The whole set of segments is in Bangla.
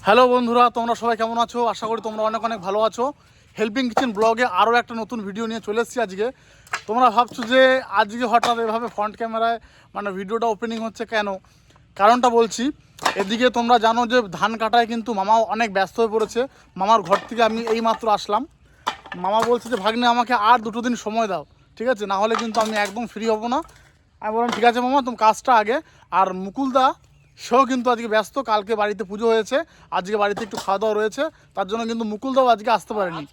হ্যালো বন্ধুরা, তোমরা সবাই কেমন আছো? আশা করি তোমরা অনেক অনেক ভালো আছো। হেল্পিং কিচেন ব্লগে আরও একটা নতুন ভিডিও নিয়ে চলে এসেছি আজকে। তোমরা ভাবছো যে আজকে হঠাৎ এভাবে ফ্রন্ট ক্যামেরায় ভিডিওটা ওপেনিং হচ্ছে কেন? কারণটা বলছি। এদিকে তোমরা জানো যে ধান কাটায় কিন্তু মামাও অনেক ব্যস্ত হয়ে পড়েছে। মামার ঘর থেকে আমি এইমাত্র আসলাম। মামা বলছে যে ভাগ্নে আমাকে আর 2 দিন সময় দাও, ঠিক আছে, না হলে কিন্তু আমি একদম ফ্রি হব না। আমি বললাম ঠিক আছে মামা, তুমি কাজটা আগে। আর মুকুলদা সেও কিন্তু আজকে ব্যস্ত, কালকে বাড়িতে পুজো হয়েছে, আজকে বাড়িতে একটু খাওয়া দাওয়া রয়েছে, তার জন্য কিন্তু মুকুলদাও আজকে আসতে পারেনি।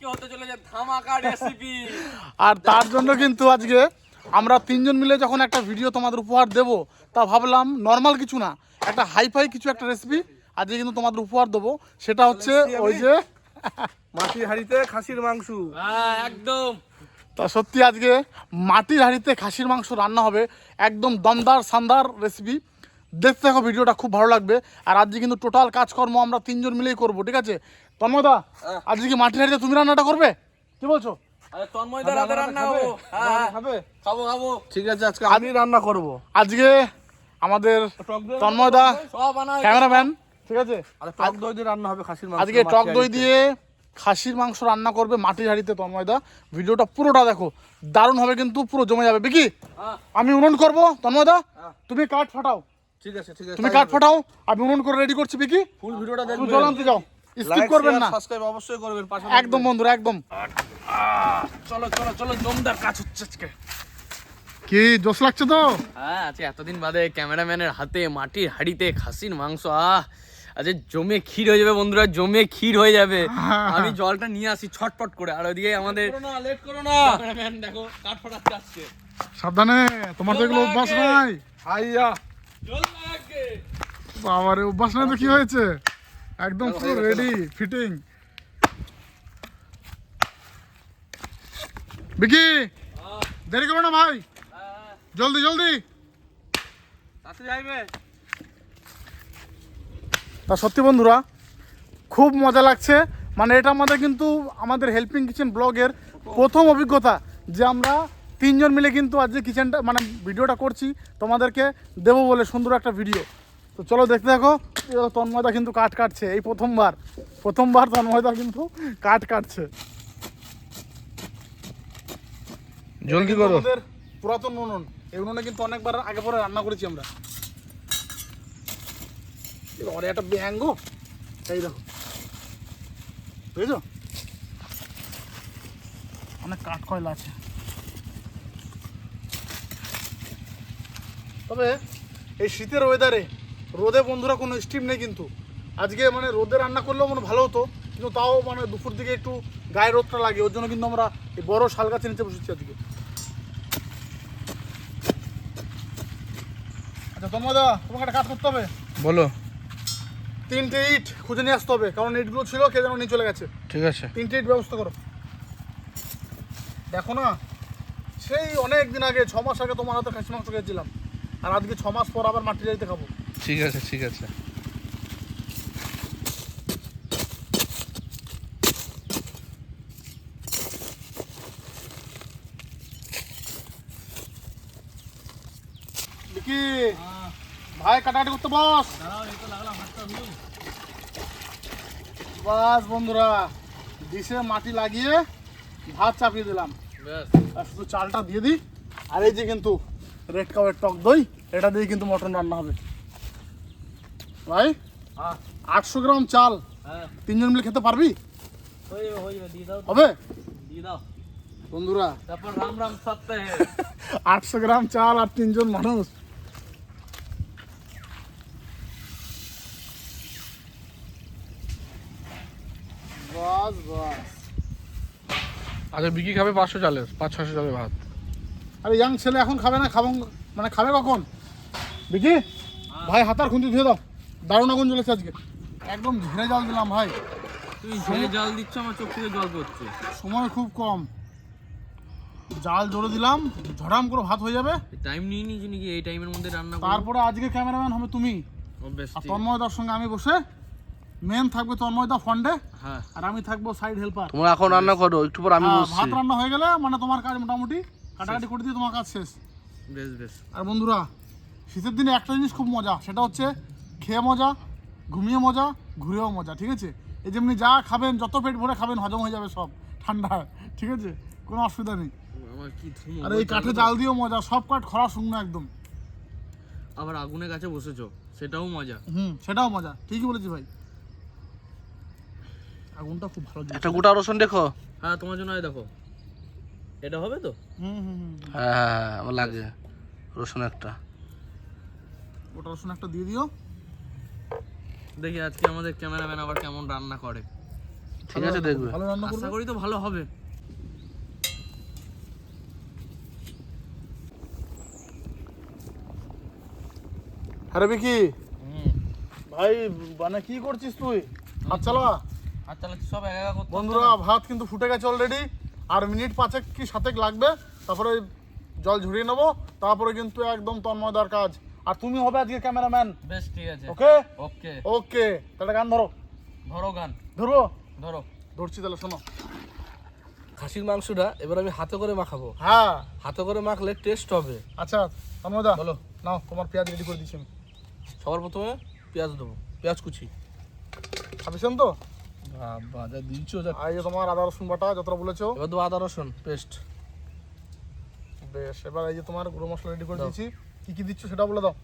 আর তার জন্য কিন্তু আজকে আমরা 3 জন মিলে যখন একটা ভিডিও তোমাদের উপহার দেব, তা ভাবলাম নর্মাল কিছু না, একটা হাইফাই কিছু একটা রেসিপি আজকে কিন্তু তোমাদের উপহার দেবো। সেটা হচ্ছে ওই যে মাটির হাঁড়িতে খাসির মাংস। একদম। তা সত্যি আজকে মাটির হাঁড়িতে খাসির মাংস রান্না হবে, একদম দমদার শানদার রেসিপি। দেখতে থাকো, ভিডিওটা খুব ভালো লাগবে। আর আজকে কিন্তু টোটাল কাজকর্ম আমরা 3 জন মিলেই করবো, ঠিক আছে? তন্ময়দা, আজকে কি মাটির হাঁড়িতে তুমি রান্নাটা করবে? কি বলছো? আরে তন্ময়দার হাতে রান্না হবে। খাবে? খাবো। ঠিক আছে, আজকে আমি রান্না করব। আজকে আমাদের তন্ময়দা সব আনা ক্যামেরাম্যান, ঠিক আছে? আরে টক দই দিয়ে রান্না হবে খাসির মাংস। আজকে টক দই দিয়ে খাসির মাংস রান্না করবে মাটির হাঁড়িতে তন্ময়দা। ভিডিওটা পুরোটা দেখো, দারুণ হবে কিন্তু, পুরো জমে যাবে। বিকি, আমি উনুন করবো, তন্ময়দা তুমি কাঠ ফাটাও। ঠিক আছে, ঠিক আছে, তুমি কাঠ ফাটাও, আমি উনুন করে রেডি করছি। বিকি, ফুল ভিডিওটা তুমি দেখবেন। জল আনতে যাও, স্কিপ করবেন না, সাবস্ক্রাইব অবশ্যই করবেন। পাশে একদম বন্ধুরা, একদম। চলো জমদার কাজ হচ্ছে আজকে। কি জোশ লাগছে তো? হ্যাঁ, আজকে এতদিন বাদে ক্যামেরাম্যানের হাতে মাটির হাঁড়িতে খাসির মাংস। আজকে জমে ক্ষীর হয়ে যাবে বন্ধুরা, জমে ক্ষীর হয়ে যাবে। আমি জলটা নিয়ে আসি ছটপট করে। আর ওইদিকে আমাদের লেট করো না। ক্যামেরাম্যান দেখো কাঠ ফাটাচ্ছে আজকে। সাবধানে, তোমার তো এগুলো অভ্যাস নাই। আইয়া জল লাগে। বাবারে, অভ্যাস নাই তো কি হয়েছে? একদম পুরো রেডি ফিটিং। বিকি, দেরি করো না ভাই, জলদি জলদি। তাতে যাইবে। তা সত্যি বন্ধুরা, খুব মজা লাগছে। এটা আমাদের কিন্তু আমাদের হেল্পিং কিচেন ব্লগের প্রথম অভিজ্ঞতা যে আমরা 3 জন মিলে কিন্তু আজকে কিচেনটা ভিডিওটা করছি তোমাদেরকে দেবো বলে, সুন্দর একটা ভিডিও। তো চলো দেখতে থাকো। তন্ময়দা কিন্তু কাঠ কাটছে, এই প্রথমবার তন্ময়দা কিন্তু কাঠ কাটছে। জলদি করো। আমাদের পুরাতন উনুন, এই উনুনে কিন্তু অনেকবার আগে পরে রান্না করেছি আমরা। অরে একটা ব্যঙ্গ, এই দেখো, বুঝেছো, অনেক কাঠ কয়লা আছে। তবে এই শীতের ওয়েদারে রোদে বন্ধুরা কোনো স্টিম নেই কিন্তু আজকে, রোদে রান্না করলেও ভালো হতো, কিন্তু তাও দুপুর দিকে একটু গায়ে রোদটা লাগে, ওর জন্য কিন্তু আমরা এই বড় শাল গাছের নিচে বসেছি আজকে। আচ্ছা তন্ময়দা, তোমাকে একটা কাজ করতে হবে। বলো। 3টে ইট খুঁজে নিয়ে আসতে হবে, কারণ ইটগুলো ছিল কে যেন নিয়ে চলে গেছে। ঠিক আছে। 3টে ইট ব্যবস্থা করো। দেখো না, সেই অনেক দিন আগে 6 মাস আগে তোমার হাতে খাসি মাংস খেয়েছিলাম, আর আজকে 6 মাস পর আবার মাটির হাঁড়িতে খাবো। ঠিক আছে, ঠিক আছে। দেখি ভাই, কাটাকাটি করতে বস। বাস বন্ধুরা, ডিশে মাটি লাগিয়ে ভাত চাপিয়ে দিলাম, আর শুধু চালটা দিয়ে দিই। আর এই যে কিন্তু রেড কাপের টক দই, এটা দিয়ে কিন্তু মটন রান্না হবে ভাই। 800 গ্রাম চাল, 3 জন মিলে খেতে পারবি? হবে বন্ধুরা, তারপর রাম রাম সত্য হে। 800 গ্রাম চাল আর 3 জন মানুষ। বাস বাস। আচ্ছা, বিকি খাবে 500 চালের, 500-600 চালের ভাত। আরে ইয়াং ছেলে এখন খাবে না, খাবে কখন? বিকি ভাই, হাতার খুন্তি ধুয়ে দাও, দারুণ আগুন জ্বলেছে আজকে, একদম ঝেড়ে জল দিলাম ভাই। তুই ঝেড়ে জল দিচ্ছ, আমার চোখ থেকে জল পড়ছে। সময় খুব কম, জাল জোরে দিলাম, ঝড়াম করে ভাত হয়ে যাবে। টাইম নিয়ে নিয়েছি নাকি এই টাইমের মধ্যে রান্না করব? তারপরে আজকে ক্যামেরাম্যান হবে তুমি, আর তন্ময়দার সঙ্গে আমি বসে, মেন থাকবে তন্ময়দা ফন্ডে, হ্যাঁ, আর আমি থাকবো সাইড হেল্পার। তোমরা এখন রান্না করো, একটু পর আমি বসছি। ভাত রান্না হয়ে গেলে তোমার কাজ মোটামুটি কাটাকাটি করে দিয়ে তোমার কাজ শেষ। বেশ। আর বন্ধুরা, শীতের দিনে একটা জিনিস খুব মজা, সেটা হচ্ছে খেয়ে মজা, ঘুমিয়ে মজা, ঘুরেও মজা, ঠিক আছে? এই যেমনি যা খাবেন, যত পেট ভরে খাবেন হজম হয়ে যাবে সব ঠান্ডা, ঠিক আছে? কোনো অসুবিধা নেই। আমার কি ধুম আর এই কাঠে জাল দিয়েও মজা, সব কাঠ খরা শুকনো একদম। আবার আগুনের কাছে বসেছো, সেটাও মজা। সেটাও মজা, ঠিকই বলেছি ভাই। আগুনটা খুব ভালো দিয়েছে। একটা গোটা রসুন দেখো। হ্যাঁ তোমার জন্য এই দেখো, এটা হবে তো? হ্যাঁ আমার লাগে রসুন একটা। ওটা রসুন একটা দিয়ে দিও। দেখি আজকে আমাদের ক্যামেরাম্যান আবার কেমন রান্না করে। ঠিক আছে দেখবে। ভালো রান্না আশা করবে। করি তো ভালো হবে। আরে বিকি ভাই, মানে কি করছিস তুই? হাত চালা। আর চালাচ্ছি সব একা একা করতে। বন্ধুরা ভাত কিন্তু ফুটে গেছে অলরেডি, আর মিনিট 5 কি 7 লাগবে, তারপরে জল ঝরিয়ে নেবো, তারপরে কিন্তু একদম তন্ময়দার কাজ। আর তুমি হবে আজকে ক্যামেরাম্যান। বেশ ঠিক আছে। ওকে ওকে ওকে, তাহলে গান ধরো। ধরো গান। ধরো। ধরো। ধরছি তাহলে, শোনো। খাসির মাংসটা এবার আমি হাতে করে মাখাবো। হ্যাঁ হাতে করে মাখলে টেস্ট হবে। আচ্ছা তন্ময়দা বলো। নাও, তোমার পেঁয়াজ রেডি করে দিচ্ছি আমি। সবার প্রথমে পেঁয়াজ দেবো, পেঁয়াজ কুচি। ভাবছেন তো? বাবা যা দিয়েছো যা। আর এই যে তোমার আদা রসুন বাটা যতটা বলেছো। এবার দেবো আদা রসুন পেস্ট। বেশ, এবার এই যে তোমার গুঁড়ো মশলা রেডি করে দাও। দিয়েছি। কি কি দিচ্ছ সেটা বলে দাও।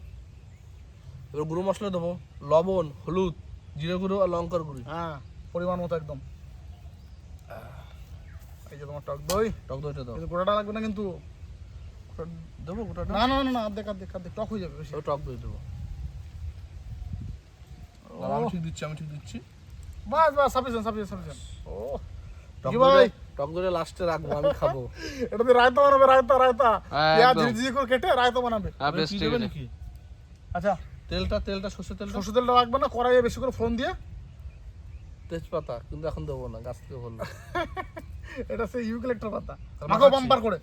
এবার গুঁড়ো মশলা দেবো, লবণ, হলুদ, জিরে গুঁড়ো আর লঙ্কার গুঁড়ি। হ্যাঁ পরিমাণ মতো একদম। এই যে তোমার টক দই। টক দইটা দাও। কিন্তু গোটাটা লাগবে না কিন্তু। দেবো গোটাটা? না না না না, অর্ধেক অর্ধেক অর্ধেক, টক হয়ে যাবে বেশি। এবার টক দই দেবো। দাঁড়া, আমি ঠিক দিচ্ছি, আমি ঠিক দিচ্ছি। বাস বাস, সাফিসিয়েন্ট সাফিসিয়েন্ট সাফিসিয়েন্ট। ও টক কি ভাই? দই, টক দই লাস্টে রাখবো, আমি খাবো। এটা দিয়ে রায়তা বানাবে, রায়তা রায়তা। হ্যাঁ, পেঁয়াজ একদম। ঝিরিঝিরি করে কেটে রায়তা বানাবে। বেশ ঠিক আছে নাকি? আচ্ছা তেলটা সর্ষের তেলটা, সরষের তেলটা রাখবে না, কড়াইয়ে বেশি করে ফোড়ন দিয়ে। তেজপাতা কিন্তু এখন দেবো না, গাছ থেকে বললো। এটা সেই ইউক্যালিপ্টাস পাতা। তাহলে মাখো মাখাচ্ছি। বাম্পার করে।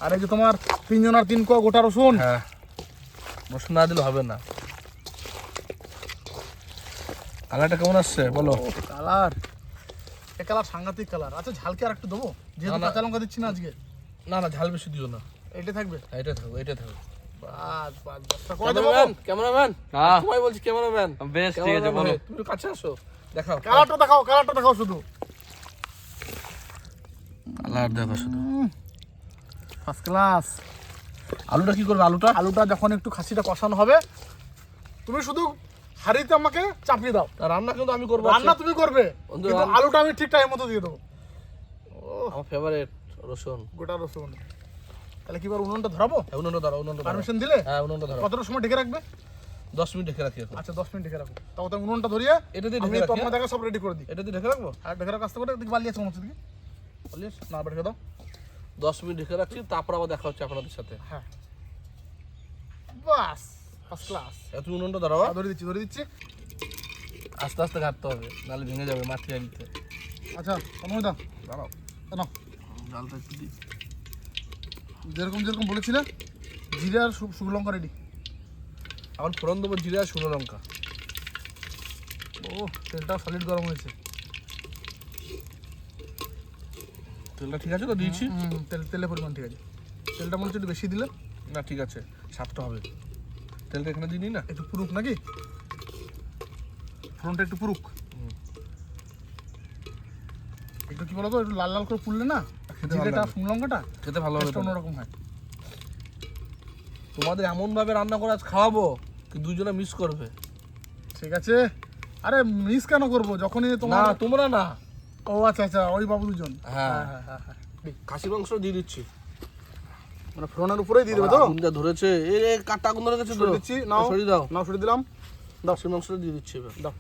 আর এই যে তোমার 3 জনের 3 কোয়া গোটা রসুন। হ্যাঁ, রসুন না দিলে হবে না। কালারটা কেমন আসছে বলো? কালার, এ কালার সাংঘাতিক কালার। আচ্ছা ঝালকে আর একটু দেবো, যেহেতু না, না। কাঁচা লঙ্কা দিচ্ছি না আজকে। না না, ঝাল বেশি দিও না। এইটা থাকবে। হ্যাঁ, এটা থাকবে, এটা থাকবে। বাস বাস বাস, তা করে দেবো। ক্যামেরাম্যান, হ্যাঁ। তোমায় বলছি ক্যামেরাম্যান। বেশ ঠিক আছে, বলো। তুমি একটু কাছে আসো, দেখাও কালারটা দেখাও শুধু। কালার দেখো শুধু। First class. আলুটা কি করবে? আলুটা যখন একটু খাসিটা কষানো হবে, তুমি শুধু হাঁড়িতে আমাকে চাপিয়ে দাও। রান্না কিন্তু আমি করবো। রান্না তুমি করবে, বন্ধু, কিন্তু আলুটা আমি ঠিক টাইম মতো দিয়ে দেবো। আমার ফেভারিট রসুন। গোটা রসুন। তাহলে কি বার উনুনটা ধরাবো? উনুনটা ধরো, উনুনটা ধরো। পারমিশন দিলে? হ্যাঁ, উনুনটা ধরো। কতটা সময় ঢেকে রাখবে? 10 মিনিট ঢেকে রাখি এখন। আচ্ছা 10 মিনিট ঢেকে রাখো। তাও তো উনুনটা ধরিয়ে এটা দিয়ে আমি ঢেকে রাখি। তোমার দেখা সব রেডি করে দিই। এটা দিয়ে ঢেকে রাখবো। আর ঢেকে রাখো আস্তে করে। দিকে বালিয়ে আছে মনে হচ্ছে, দিকে বলিস না ঢেকে দাও। 10 মিনিট ঢেকে রাখছি, তারপর আবার দেখা হচ্ছে আপনাদের সাথে। হ্যাঁ বাস, ফার্স্ট ক্লাস। তুমি উনুনটা ধরো। ধরে দিচ্ছি। আস্তে আস্তে ঘাটতে হবে, নাহলে ভেঙে যাবে মাটি আনিতে। আচ্ছা সময় দাও, দাঁড়াও, কেন জালটা একটু দিই। যেরকম বলেছিলে, জিরে আর শুকনো লঙ্কা রেডি। আমার ফোড়ন দেবো জিরে আর শুকনো লঙ্কা। ও তেলটা সলিড গরম হয়েছে। তেলটা ঠিক আছে তো দিয়েছি? তেলের পরিমাণ ঠিক আছে। তেলটা মনে হচ্ছে একটু বেশি দিলে। না ঠিক আছে, স্বাদটা হবে। তেলটা এখানে দিই নি না? একটু পুরুক নাকি, ফোড়নটা একটু পুরুক। একটু কি বলতো, একটু লাল লাল করে পুড়লে না খেতে ভালো জিরেটা লাগে। শুকনো লঙ্কাটা খেতে ভালো হবে। টেস্টটা অন্যরকম হয়। তোমাদের এমন ভাবে রান্না করে আজ খাওয়াবো কি দুজনে মিস করবে। ঠিক আছে, আরে মিস কেন করবো যখনই না তোমার। তোমরা না। ও আচ্ছা ওই বাবু দুজন। হ্যাঁ, হ্যাঁ। খাসি মাংস দিয়ে দিচ্ছি। মানে ফোড়নের উপরেই দিয়ে দেবে তো? আগুন যা ধরেছে, এই কাটা আগুন ধরে গেছে তো। সরিয়ে দিচ্ছি, নাও সরিয়ে দাও। নাও, সরিয়ে দিলাম। খাসির মাংসটা দিয়ে দিচ্ছি এবার। দাও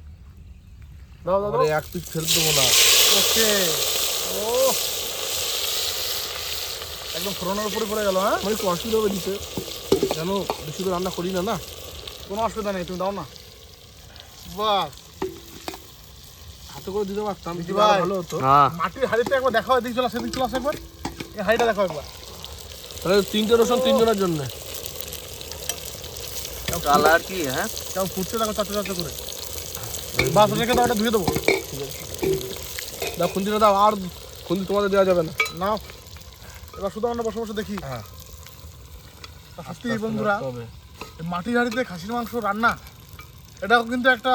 দাও দাও আরে এক পিস ফেরত দেবো না। ওকে। ও একদম ফোড়নের উপরে পড়ে গেল। হ্যাঁ মানে একটু অসুবিধা হবে দিতে, কেন বেশি তো রান্না করি না। কোনো অসুবিধা নেই, তুমি দাও না। বাস, হাতে করে দিতে পারতাম, দিদি দিলে ভাই। আরো ভালো হতো। হ্যাঁ মাটির হাঁড়িতে একবার দেখো, এদিক চলে সেদিক চলে আসে একবার। এই হাঁড়িটা দেখো একবার। তাহলে 3টে রসুন 3 জনের জন্য। কালার কি? হ্যাঁ কেমন ফুটছে দেখো, চাচা করে। বাস রেখে দাও, ওটা ধুয়ে দেবো। দাও খুন্তিটা দাও, আর খুন্তি তোমাদের দেওয়া যাবে না। নাও এবার শুধু আমরা বসে বসে দেখি। হ্যাঁ, সত্যি বন্ধুরা, এই মাটির হাঁড়িতে খাসির মাংস রান্না, এটাও কিন্তু একটা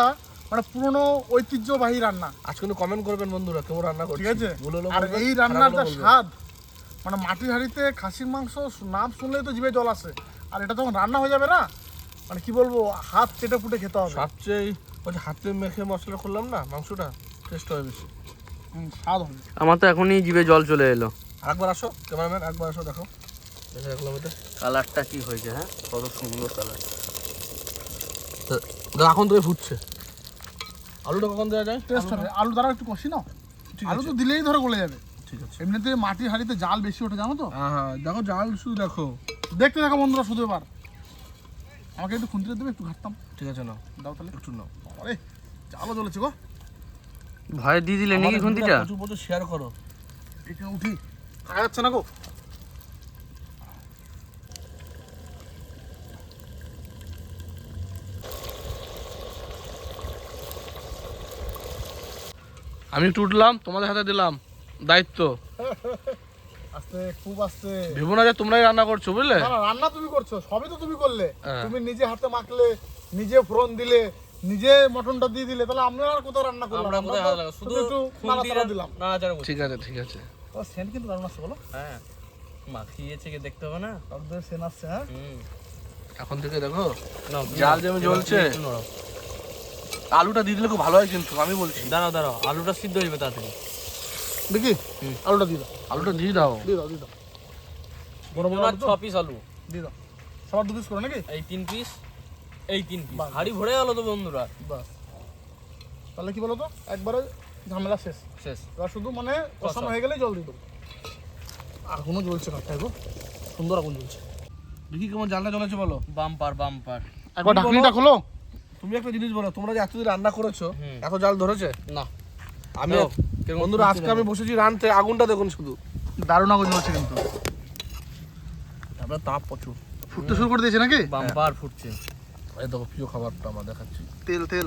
মানে পুরনো ঐতিহ্যবাহী রান্না, আজকে কিন্তু কমেন্ট করবেন বন্ধুরা কেমন রান্না করছি, ঠিক আছে? ভুল হলেও আর বলবেন, এই খারাপ রান্নার হলেও যা বলবেন। স্বাদ, মানে মাটির হাঁড়িতে খাসির মাংস নাম শুনলেই তো জিভে জল আসে, আর এটা যখন রান্না হয়ে যাবে না, মানে কি বলবো, হাত চেটে পুটে খেতে হবে। সবচেয়ে ওই যে হাতে মেখে মশলা করলাম না মাংসটা, টেস্ট হবে বেশি। স্বাদ হবে। আমার তো এখনই জিভে জল চলে এলো। আরেকবার আসো ক্যামেরাম্যান, একবার আসো, দেখো দেখে রাখলাম এটা। কালারটা কি হয়েছে, হ্যাঁ কত সুন্দর কালার। এখন থেকে ফুটছে। আলুটা কখন দেওয়া যায়? টেস্ট হবে। আলু দ্বারা একটু কষি নাও, ঠিক আলু আছে তো দিলেই ধরে গলে যাবে। ঠিক আছে। এমনিতে মাটির হাঁড়িতে জাল বেশি ওঠে, জানো তো? হ্যাঁ হ্যাঁ, দেখো জাল শুধু দেখো। দেখতে দেখো বন্ধুরা শুধু, এবার আমাকে একটু খুন্তিতে দেবে, একটু ঘাটতাম। ঠিক আছে নাও, দাও তাহলে। একটু নাও। আরে জালও জ্বলেছে গো। ভয় দিয়ে দিলে নাকি খুন্তিটা? প্রচুর প্রচুর শেয়ার করো। এখানে উঠি, খাওয়া যাচ্ছে না গো। আমি একটু উঠলাম, তোমাদের হাতে দিলাম দায়িত্ব। আস্তে, খুব আস্তে। ভেবো না যে তোমরাই রান্না করছো, বুঝলে? না না, রান্না তুমি করছো, সবই তো তুমি করলে। হ্যাঁ। তুমি নিজে হাতে মাখলে, নিজে ফোড়ন দিলে, নিজে মটনটা দিয়ে দিলে, তাহলে আমরা আর কোথাও রান্না করলাম? আমরা কোথায় হাত লাগাবো? শুধু একটু নাড়াচাড়া দিলাম। নাড়াচাড়া করছি। ঠিক আছে ঠিক আছে। তো সেন্ট কিন্তু দারুণ আসছে বলো। হ্যাঁ মাখিয়েছে কে দেখতে হবে না। টকদের সেন্ট আসছে। হ্যাঁ, এখন থেকে দেখো নাও, জাল যেমন জ্বলছে। একটু নড়াও। আলুটা দিয়ে দিলে খুব ভালো হয় কিন্তু, আমি বলছি। দাঁড়াও দাঁড়াও, আলুটা সিদ্ধ হয়ে যাবে তাড়াতাড়ি। দেখি আলুটা দিয়ে দাও, আলুটা দিয়ে দাও। দিয়ে দাও, দিয়ে দাও। বড় বড় তোমার আলু তো? 6 পিস আলু, দিয়ে দাও। সবার 2 পিস করে নাকি? এই 3 পিস, এই 3 পিস। বাহ। হাড়ি ভরে গেল তো বন্ধুরা। বাস, তাহলে কি বলো তো, একবারে ঝামেলা শেষ। শেষ। এবার শুধু মানে কষানো হয়ে গেলেই জল দিয়ে দেবো। আগুনও জ্বলছে কাঠটায় গো, সুন্দর আগুন জ্বলছে। দেখি কেমন জালটা জ্বলেছে বলো। Bumper bumper. একবার তুমি ঢাকনিটা বলো। খোলো। তুমি একটা জিনিস বলো, তোমরা যে এতদিন রান্না করেছো, হুম। এত জাল ধরেছে? না আমি দাও, কেমন বন্ধুরা ফুটছে আজকে দেখো। আমি বসেছি রানতে, আগুনটা দেখুন শুধু। দারুণ আগুন জ্বলছে কিন্তু, তারপরে তাপ প্রচুর। ফুটতে শুরু করে দিয়েছে নাকি? বাম্পার ফুটছে। এই দেখো প্রিয় খাবারটা আমার দেখাচ্ছি। তেল তেল।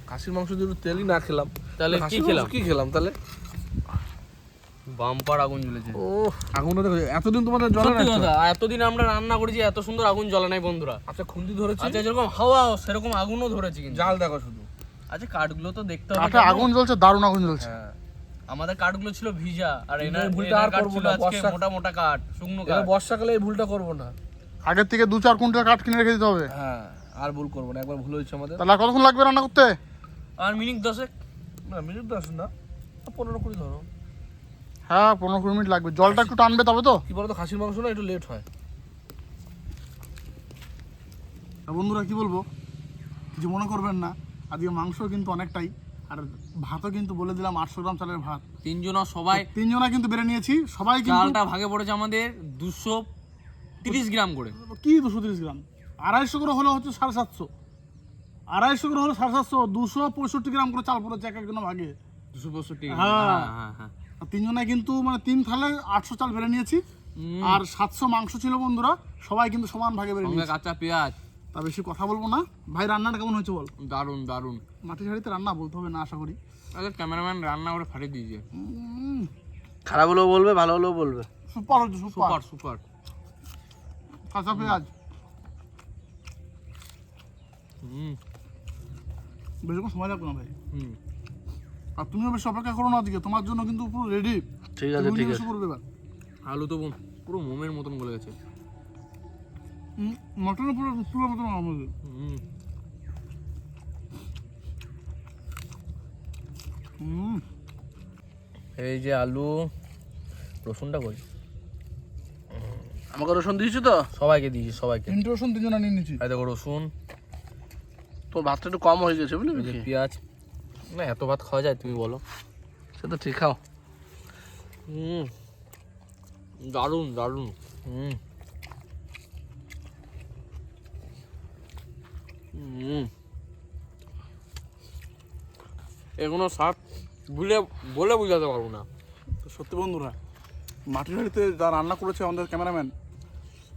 খাসির মাংস দিয়ে একটু তেলই না খেলাম, তাহলে কি খাসির মাংস খেলাম? কি খেলাম তাহলে? বাম্পার আগুন জ্বলেছে। ও আগুনটা দেখো, এতদিন তোমাদের জ্বলে সত্যি না তো? কথা, এতদিন আমরা রান্না করেছি, এত সুন্দর আগুন জ্বলে নাই বন্ধুরা। আচ্ছা খুন্তি ধরেছি, আচ্ছা যেরকম হাওয়া সেরকম আগুনও ধরেছে কিন্তু। জাল দেখো শুধু। আচ্ছা কাঠগুলো তো দেখতে হবে কাঠে কেমন। আগুন জ্বলছে, দারুণ আগুন জ্বলছে। হ্যাঁ, আমাদের কাঠগুলো ছিল ভিজা, আর কিন্তু এনার এই ভুলটা আর কাঠ করবো ছিল না, আজকে বর্ষা- মোটা মোটা কাঠ, শুকনো এবার কাঠ। বর্ষাকালে এই ভুলটা করবো না। আগের থেকে 2-4 কুইন্টাল কাঠ কিনে রেখে দিতে হবে। হ্যাঁ, আর ভুল করবো না, একবার ভুল হয়েছে আমাদের। তাহলে আর কতক্ষণ লাগবে রান্না করতে? আর মিনিট 10 না মিনিট 10 না, 15-20 ধরো। হ্যাঁ, 15-20 মিনিট লাগবে। জলটা একটু টানবে তবে তো। কি বলতো, খাসির মাংস না একটু লেট হয়। আর বন্ধুরা কি বলবো, কিছু মনে করবেন না, আজকে মাংস কিন্তু অনেকটাই, আর ভাতও কিন্তু বলে দিলাম 800 গ্রাম চালের ভাত। তিনজনা সবাই, 3 জনা কিন্তু বেড়ে নিয়েছি, সবাই কিন্তু। চালটা ভাগে পড়েছে আমাদের 230 গ্রাম করে। কি 230 গ্রাম, 250 করে হলে হচ্ছে 750, 250 করে হলে 750, 265 গ্রাম করে চাল পড়েছে এক একজনের ভাগে। 265। হ্যাঁ। হ্যাঁ হ্যাঁ। আর 3 জনায় কিন্তু মানে 3 থালে 800 চাল বেড়ে নিয়েছি, আর 700 মাংস ছিল বন্ধুরা, সবাই কিন্তু সমান ভাগে বেড়ে সঙ্গে নিয়েছি। কাঁচা পেঁয়াজ। তা বেশি কথা বলবো না, ভাই রান্নাটা কেমন হয়েছে বল? দারুন দারুন। মাটির হাঁড়িতে রান্না বলতে হবে না আশা করি। আচ্ছা ক্যামেরাম্যান রান্না করে ফাটিয়ে দিয়েছে। খারাপ হলেও বলবে, ভালো হলেও বলবে। সুপার হচ্ছে, সুপার। Super super. কাঁচা পেঁয়াজ হুম বেশিক্ষণ সময় লাগবে না ভাই। হুম। আর তুমিও বেশি অপেক্ষা করো না, আজকে তোমার জন্য কিন্তু পুরো রেডি। ঠিক আছে ঠিক আছে। করবে এবার। আলু তো পুরো মোমের মতন গলে গেছে। মটনের পুরো পুরো মতন আমাদের। হুম। এই যে আলু, রসুনটা কই? আমাকে রসুন দিয়েছি তো? সবাইকে দিয়েছি, সবাইকে। ইন্টারশন 3 জনা নিয়ে নিয়েছি। এই দেখো রসুন, তো ভাতটা একটু কম হয়ে গেছে বুঝলি এই যে কি? পেঁয়াজ। না এত ভাত খাওয়া যায় তুমি বলো? সে তো ঠিক খাও। হুম দারুন দারুন। হুম হুম। এগুলো স্বাদ বলে বোঝাতে পারবো না। তো সত্যি বন্ধুরা, মাটির হাঁড়িতে যা রান্না করেছে আমাদের ক্যামেরাম্যান,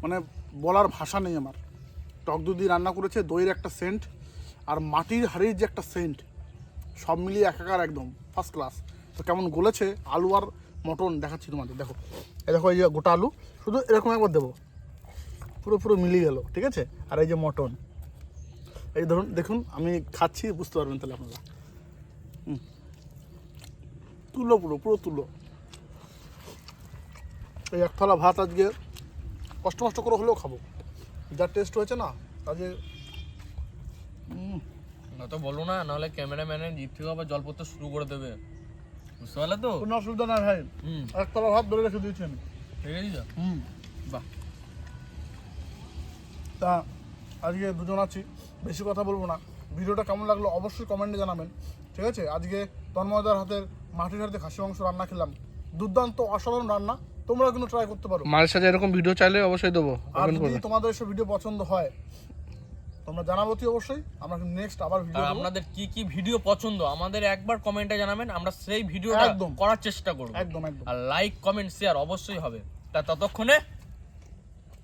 মানে বলার ভাষা নেই আমার। টক দই দিয়ে রান্না করেছে, দইয়ের একটা সেন্ট, আর মাটির হাঁড়ির যে একটা সেন্ট, সব মিলিয়ে একাকার একদম ফার্স্ট ক্লাস। তো কেমন গলেছে আলু আর মটন দেখাচ্ছি তোমাদের, দেখো। এই দেখো, এই যে গোটা আলু, শুধু এরকম একবার দেবো, পুরো পুরো মিলিয়ে গেল, ঠিক আছে। আর এই যে মটন, এই ধরুন দেখুন আমি খাচ্ছি, বুঝতে পারবেন তাহলে আপনারা। তুলো, পুরো পুরো তুলো। এই এক থালা ভাত আজকে কষ্ট মষ্ট করে হলেও খাবো, যা টেস্ট হয়েছে না আজকে। না তো বলো না, নাহলে ক্যামেরাম্যানের জিপ থেকে আবার জল পড়তে শুরু করে দেবে, বুঝতে পারলে তো? কোনো অসুবিধা নাই ভাই, এক থালা ভাত ধরে রেখে দিয়েছি আমি। ঠিক আছে। বাহ। তা আজকে দুজন আছি, বেশি কথা বলবো না। ভিডিওটা কেমন লাগলো অবশ্যই কমেন্টে জানাবেন, ঠিক আছে। আজকে তন্ময়দার হাতের মাটির হাতে খাসি মাংস রান্না খেলাম, দুর্দান্ত অসাধারণ রান্না, তোমরা কিন্তু ট্রাই করতে পারো। মায়ের সাথে এরকম ভিডিও চাইলে অবশ্যই দেবো। আর যদি তোমাদের এসব ভিডিও পছন্দ হয় তোমরা জানাবো তো অবশ্যই, আমরা নেক্সট আবার আর ভিডিও আপনাদের কি কি ভিডিও পছন্দ আমাদের একবার কমেন্টে জানাবেন, আমরা সেই ভিডিওটা একদম। করার চেষ্টা করব। একদম একদম। আর লাইক কমেন্ট শেয়ার অবশ্যই হবে। তা ততক্ষণে